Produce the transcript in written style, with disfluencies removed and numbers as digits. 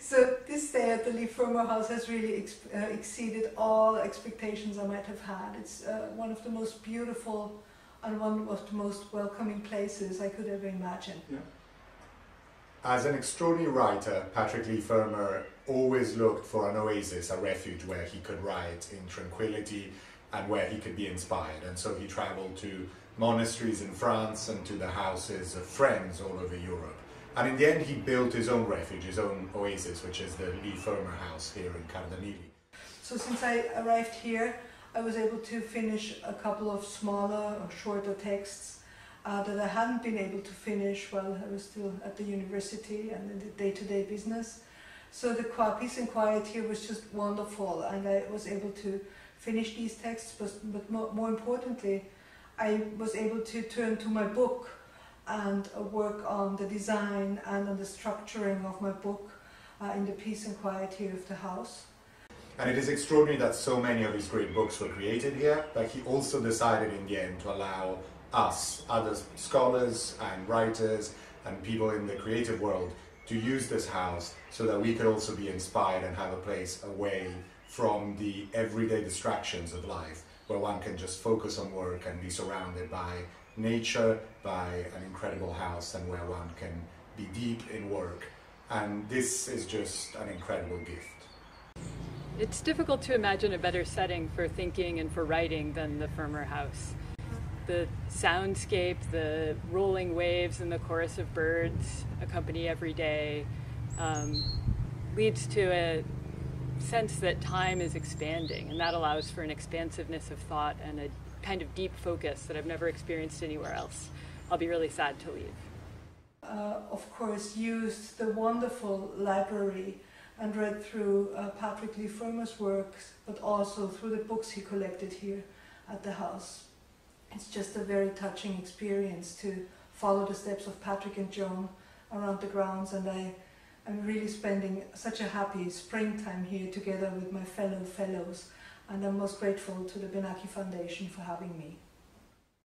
So this day at the Leigh Fermor House has really exceeded all expectations I might have had. It's one of the most beautiful and one of the most welcoming places I could ever imagine. Yeah. As an extraordinary writer, Patrick Leigh Fermor always looked for an oasis, a refuge where he could write in tranquility and where he could be inspired. And so he traveled to monasteries in France and to the houses of friends all over Europe. And in the end, he built his own refuge, his own oasis, which is the Leigh Fermor House here in Cardamili. So since I arrived here, I was able to finish a couple of smaller or shorter texts that I hadn't been able to finish while I was still at the university and in the day-to-day business. So the peace and quiet here was just wonderful, and I was able to finish these texts, but more importantly, I was able to turn to my book and work on the design and on the structuring of my book in the peace and quiet here of the house. And it is extraordinary that so many of his great books were created here, but he also decided in the end to allow us, other scholars and writers and people in the creative world, to use this house so that we could also be inspired and have a place away from the everyday distractions of life, where one can just focus on work and be surrounded by nature, by an incredible house, and where one can be deep in work. And this is just an incredible gift. It's difficult to imagine a better setting for thinking and for writing than the Fermor House. The soundscape, the rolling waves and the chorus of birds accompany every day leads to a sense that time is expanding, and that allows for an expansiveness of thought and a kind of deep focus that I've never experienced anywhere else. I'll be really sad to leave. Of course, used the wonderful library and read through Patrick Leigh Fermor's works, but also through the books he collected here at the house. It's just a very touching experience to follow the steps of Patrick and Joan around the grounds, and I'm really spending such a happy springtime here together with my fellows, and I'm most grateful to the Benaki Foundation for having me.